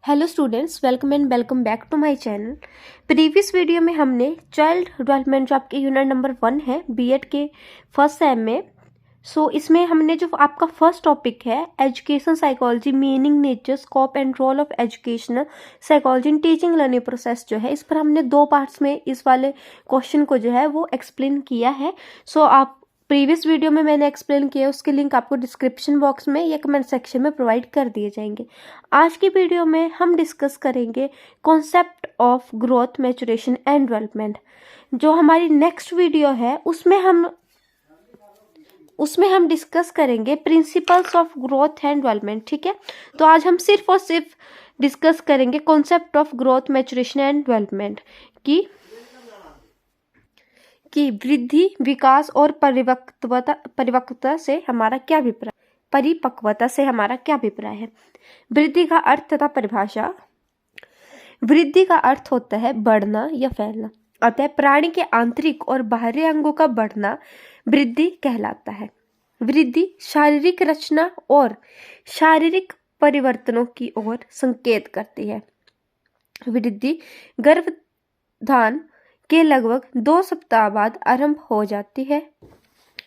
Hello students, welcome back to my channel. Previous video में हमने child development जो आपके यूनिट नंबर 1 है बीएड के फर्स्ट सेम में। इसमें हमने जो आपका फर्स्ट टॉपिक है education psychology, meaning, nature, scope and role of educational psychology in teaching learning process जो है, इस पर हमने 2 पार्ट्स में इस वाले क्वेश्चन को जो है वो एक्सप्लेन किया है। आप प्रीवियस वीडियो में मैंने एक्सप्लेन किया, उसके लिंक आपको डिस्क्रिप्शन बॉक्स में या कमेंट सेक्शन में प्रोवाइड कर दिए जाएंगे। आज की वीडियो में हम डिस्कस करेंगे concept of growth, maturation and development. जो हमारी नेक्स्ट वीडियो है उसमें हम डिस्कस करेंगे principles of growth and development. ठीक है, तो आज हम सिर्फ और सिर्फ डिस्कस करेंगे concept of growth, maturation and development की वृद्धि, विकास और परिपक्वता से हमारा क्या अभिप्राय है। वृद्धि का अर्थ तथा परिभाषा। वृद्धि का अर्थ होता है बढ़ना या फैलना, अतः प्राणी के आंतरिक और बाहरी अंगों का बढ़ना वृद्धि कहलाता है। वृद्धि शारीरिक रचना और शारीरिक परिवर्तनों की ओर संकेत करती है। वृद्धि गर्भधान के लगभग 2 सप्ताह बाद आरंभ हो जाती है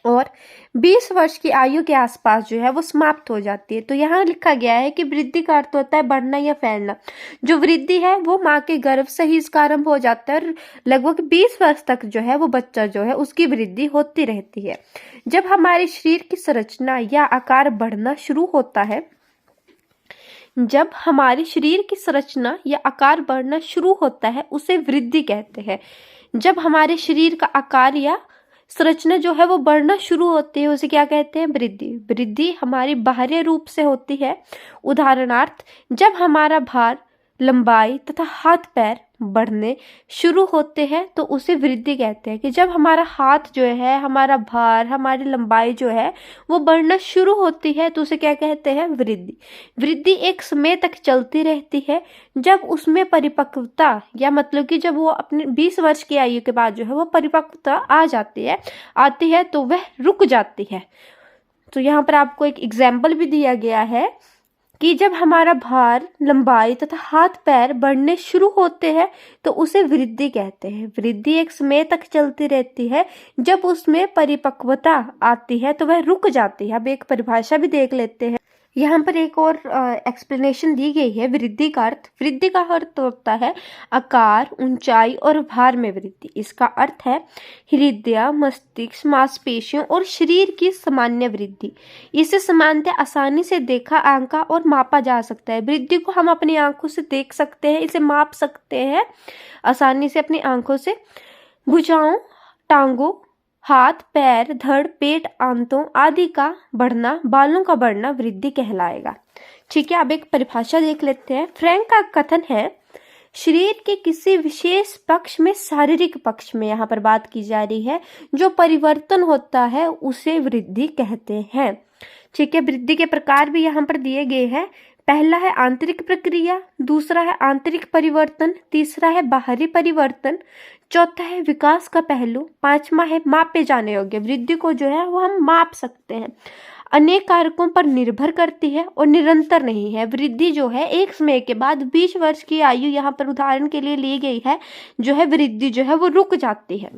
और 20 वर्ष की आयु के आसपास जो है वो समाप्त हो जाती है। तो यहाँ लिखा गया है कि वृद्धि का अर्थ होता है बढ़ना या फैलना। जो वृद्धि है वो माँ के गर्भ से ही इसका आरंभ हो जाता है और लगभग 20 वर्ष तक जो है वो बच्चा जो है उसकी वृद्धि होती रहती है। जब हमारे शरीर की संरचना या आकार बढ़ना शुरू होता है, उसे वृद्धि कहते हैं। जब हमारे शरीर का आकार या संरचना जो है वो बढ़ना शुरू होती है, उसे क्या कहते हैं? वृद्धि। वृद्धि हमारी बाह्य रूप से होती है। उदाहरणार्थ, जब हमारा भार, लंबाई तथा हाथ पैर बढ़ने शुरू होते हैं तो उसे वृद्धि कहते हैं। कि जब हमारा हाथ जो है, हमारा भार, हमारी लंबाई जो है वो बढ़ना शुरू होती है तो उसे क्या कहते हैं? वृद्धि। वृद्धि एक समय तक चलती रहती है। जब उसमें परिपक्वता या मतलब कि जब वो अपने 20 वर्ष की आयु के बाद जो है वो परिपक्वता आती है तो वह रुक जाती है। तो यहाँ पर आपको एक एग्जाम्पल भी दिया गया है कि जब हमारा भार, लंबाई तथा हाथ पैर बढ़ने शुरू होते हैं तो उसे वृद्धि कहते हैं। वृद्धि एक समय तक चलती रहती है। जब उसमें परिपक्वता आती है तो वह रुक जाती है। अब एक परिभाषा भी देख लेते हैं। यहाँ पर एक और एक्सप्लेनेशन दी गई है वृद्धि का अर्थ। वृद्धि का अर्थ होता है आकार, ऊंचाई और भार में वृद्धि। इसका अर्थ है हृदय, मस्तिष्क, मांसपेशियों और शरीर की सामान्य वृद्धि। इसे सामान्यतः आसानी से देखा, आंका और मापा जा सकता है। वृद्धि को हम अपनी आंखों से देख सकते हैं, इसे माप सकते हैं आसानी से अपनी आंखों से। भुजाओं, टांगों, हाथ, पैर, धड़, पेट, आंतों आदि का बढ़ना, बालों का बढ़ना वृद्धि कहलाएगा। ठीक है, अब एक परिभाषा देख लेते हैं। फ्रैंक का कथन है, शरीर के किसी विशेष पक्ष में, शारीरिक पक्ष में यहाँ पर बात की जा रही है, जो परिवर्तन होता है उसे वृद्धि कहते हैं। ठीक है, वृद्धि के प्रकार भी यहाँ पर दिए गए हैं। पहला है आंतरिक प्रक्रिया, दूसरा है आंतरिक परिवर्तन, तीसरा है बाहरी परिवर्तन, चौथा है विकास का पहलू, पांचवा है मापे जाने योग्य। वृद्धि को जो है वो हम माप सकते हैं, अनेक कारकों पर निर्भर करती है और निरंतर नहीं है। वृद्धि जो है एक समय के बाद 20 वर्ष की आयु यहाँ पर उदाहरण के लिए ली गई है, जो है वृद्धि जो है वो रुक जाती है।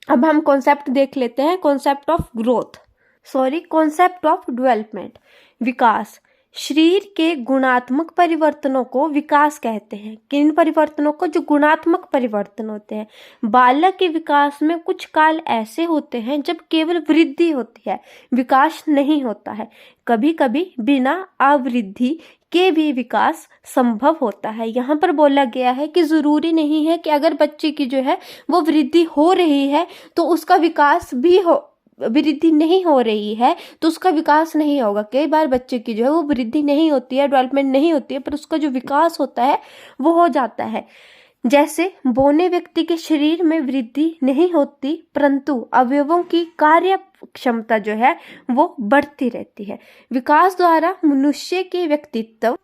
अब हम कॉन्सेप्ट देख लेते हैं, कॉन्सेप्ट ऑफ डेवलपमेंट, विकास। शरीर के गुणात्मक परिवर्तनों को विकास कहते हैं। किन परिवर्तनों को? जो गुणात्मक परिवर्तन होते हैं। बालक के विकास में कुछ काल ऐसे होते हैं जब केवल वृद्धि होती है, विकास नहीं होता है। कभी कभी बिना आवृद्धि के भी विकास संभव होता है। यहाँ पर बोला गया है कि जरूरी नहीं है कि अगर बच्चे की जो है वो वृद्धि हो रही है तो उसका विकास भी हो, वृद्धि नहीं हो रही है तो उसका विकास नहीं होगा। कई बार बच्चे की जो है वो वृद्धि नहीं होती है, डेवलपमेंट नहीं होती है, पर उसका जो विकास होता है वो हो जाता है। जैसे बौने व्यक्ति के शरीर में वृद्धि नहीं होती, परंतु अवयवों की कार्य क्षमता जो है वो बढ़ती रहती है। विकास द्वारा मनुष्य के व्यक्तित्व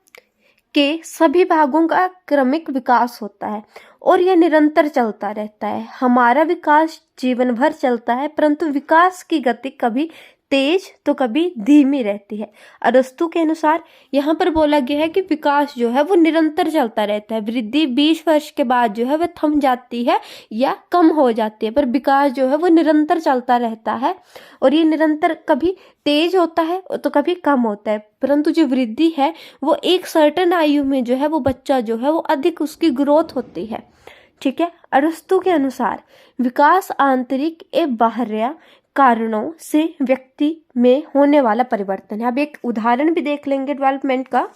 के सभी भागों का क्रमिक विकास होता है और यह निरंतर चलता रहता है। हमारा विकास जीवन भर चलता है, परंतु विकास की गति कभी तेज तो कभी धीमी रहती है। अरस्तु के अनुसार यहाँ पर बोला गया है कि विकास जो है वो निरंतर चलता रहता है। वृद्धि 20 वर्ष के बाद जो है वह थम जाती है या कम हो जाती है, पर विकास जो है वो निरंतर चलता रहता है और ये निरंतर कभी तेज होता है तो कभी कम होता है। परंतु जो वृद्धि है वो एक सर्टेन आयु में जो है वो बच्चा जो है वो अधिक उसकी ग्रोथ होती है। ठीक है। अरस्तु के अनुसार विकास आंतरिक एवं बाह्य कारणों से व्यक्ति में होने वाला परिवर्तन है। अब एक उदाहरण भी देख लेंगे डेवलपमेंट का।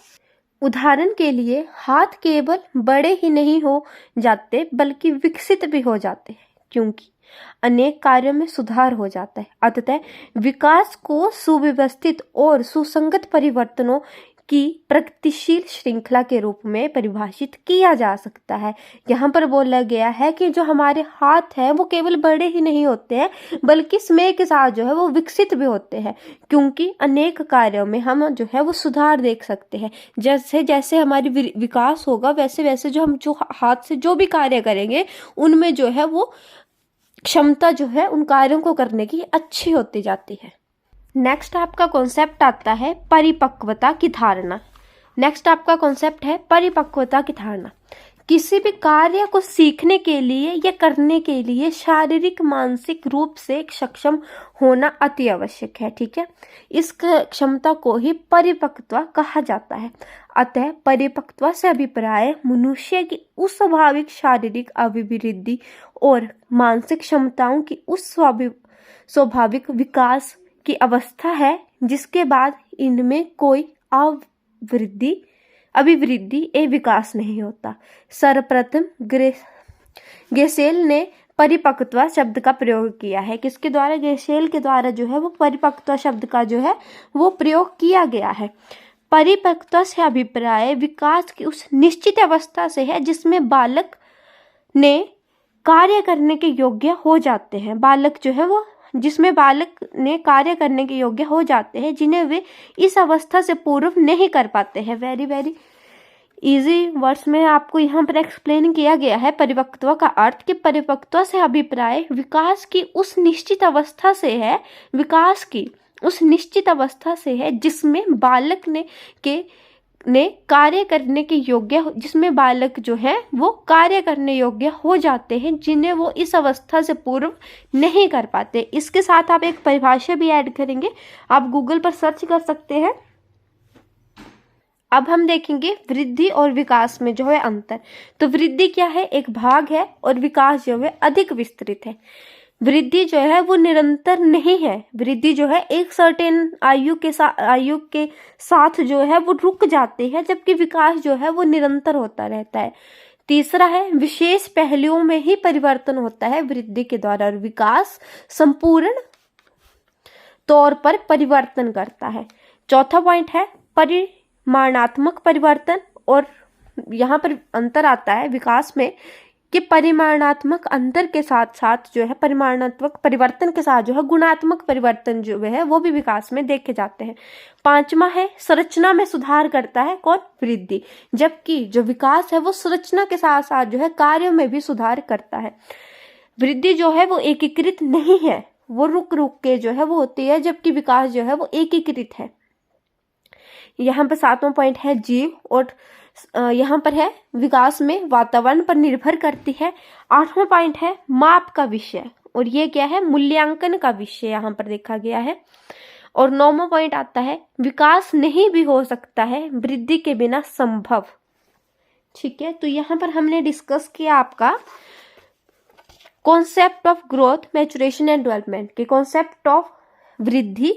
उदाहरण के लिए हाथ केवल बड़े ही नहीं हो जाते बल्कि विकसित भी हो जाते हैं, क्योंकि अनेक कार्यों में सुधार हो जाता है। अतः विकास को सुव्यवस्थित और सुसंगत परिवर्तनों की प्रगतिशील श्रृंखला के रूप में परिभाषित किया जा सकता है। यहाँ पर बोला गया है कि जो हमारे हाथ हैं वो केवल बड़े ही नहीं होते हैं बल्कि समय के साथ जो है वो विकसित भी होते हैं, क्योंकि अनेक कार्यों में हम जो है वो सुधार देख सकते हैं। जैसे जैसे हमारी विकास होगा वैसे वैसे जो हाथ से जो भी कार्य करेंगे उनमें जो है वो क्षमता जो है उन कार्यों को करने की अच्छी होती जाती है। नेक्स्ट आपका कॉन्सेप्ट आता है परिपक्वता की धारणा। नेक्स्ट आपका कॉन्सेप्ट है परिपक्वता की धारणा। किसी भी कार्य को सीखने के लिए या करने के लिए शारीरिक मानसिक रूप से सक्षम होना अति आवश्यक है। ठीक है। इस क्षमता को ही परिपक्वता कहा जाता है। अतः परिपक्वता से अभिप्राय मनुष्य की उस स्वाभाविक शारीरिक अभिवृद्धि और मानसिक क्षमताओं की उस स्वाभाविक विकास की अवस्था है जिसके बाद इनमें कोई अभिवृद्धि एवं विकास नहीं होता। सर्वप्रथम गेसेल ने परिपक्वता शब्द का प्रयोग किया है। किसके द्वारा? गेसेल के द्वारा जो है वो परिपक्वता शब्द का जो है वो प्रयोग किया गया है। परिपक्वता से अभिप्राय विकास की उस निश्चित अवस्था से है जिसमें बालक ने कार्य करने के योग्य हो जाते हैं। बालक जो है वो जिसमें बालक ने कार्य करने के योग्य हो जाते हैं जिन्हें वे इस अवस्था से पूर्व नहीं कर पाते हैं। वेरी वेरी इजी वर्ड्स में आपको यहाँ पर एक्सप्लेन किया गया है परिपक्वता का अर्थ। कि परिपक्वता से अभिप्राय विकास की उस निश्चित अवस्था से है, विकास की उस निश्चित अवस्था से है जिसमें बालक ने कार्य करने के योग्य, जिसमें बालक जो है वो कार्य करने योग्य हो जाते हैं जिन्हें वो इस अवस्था से पूर्व नहीं कर पाते। इसके साथ आप एक परिभाषा भी ऐड करेंगे, आप गूगल पर सर्च कर सकते हैं। अब हम देखेंगे वृद्धि और विकास में जो है अंतर। तो वृद्धि क्या है? एक भाग है और विकास जो है अधिक विस्तृत है। वृद्धि जो है वो निरंतर नहीं है। वृद्धि जो है एक सर्टेन आयु के साथ जो है वो रुक जाती है, जबकि विकास जो है वो निरंतर होता रहता है। तीसरा है विशेष पहलुओं में ही परिवर्तन होता है वृद्धि के द्वारा, और विकास संपूर्ण तौर पर परिवर्तन करता है। चौथा पॉइंट है परिमाणात्मक परिवर्तन, और यहाँ पर अंतर आता है विकास में कि परिमाणात्मक अंतर के साथ साथ जो है परिमाणात्मक परिवर्तन के साथ जो है गुणात्मक परिवर्तन जो है वो भी विकास में देखे जाते हैं। पांचवा है संरचना में सुधार करता है कौन? वृद्धि। जबकि जो विकास है वो संरचना के साथ साथ जो है कार्यों में भी सुधार करता है। वृद्धि जो है वो एकीकृत नहीं है, वो रुक रुक के जो है वो होती है, जबकि विकास जो है वो एकीकृत है। यहाँ पर सातवां पॉइंट है जीव, और यहाँ पर है विकास में वातावरण पर निर्भर करती है। आठवां पॉइंट है माप का विषय, और ये क्या है? मूल्यांकन का विषय यहाँ पर देखा गया है। और नौवां पॉइंट आता है विकास नहीं भी हो सकता है वृद्धि के बिना संभव। ठीक है। तो यहाँ पर हमने डिस्कस किया आपका concept of growth, maturation and development के कॉन्सेप्ट ऑफ वृद्धि,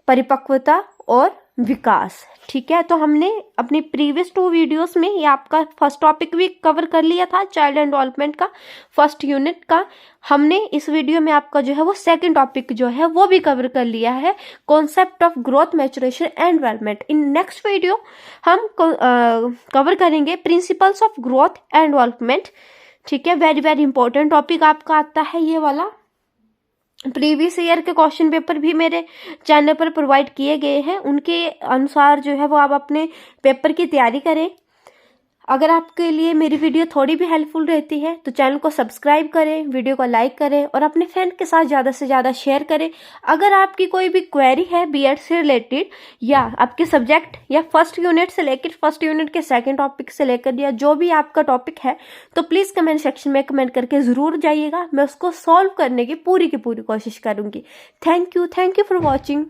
परिपक्वता और विकास। ठीक है। तो हमने अपनी प्रीवियस 2 वीडियोस में ये आपका फर्स्ट टॉपिक भी कवर कर लिया था, चाइल्ड एंड डेवलपमेंट का फर्स्ट यूनिट का। हमने इस वीडियो में आपका जो है वो सेकंड टॉपिक जो है वो भी कवर कर लिया है, concept of growth, maturation and development. In next video हम कवर करेंगे principles of growth and development. ठीक है। वेरी वेरी इंपॉर्टेंट टॉपिक आपका आता है ये वाला। प्रीवियस ईयर के क्वेश्चन पेपर भी मेरे चैनल पर प्रोवाइड किए गए हैं, उनके अनुसार जो है वो आप अपने पेपर की तैयारी करें। अगर आपके लिए मेरी वीडियो थोड़ी भी हेल्पफुल रहती है तो चैनल को सब्सक्राइब करें, वीडियो को लाइक करें और अपने फ्रेंड के साथ ज़्यादा से ज़्यादा शेयर करें। अगर आपकी कोई भी क्वेरी है बीएड से रिलेटेड या आपके सब्जेक्ट या फर्स्ट यूनिट से लेकर फर्स्ट यूनिट के सेकंड टॉपिक से लेकर या जो भी आपका टॉपिक है, तो प्लीज़ कमेंट सेक्शन में कमेंट करके ज़रूर जाइएगा। मैं उसको सॉल्व करने की पूरी कोशिश करूँगी। Thank you for watching.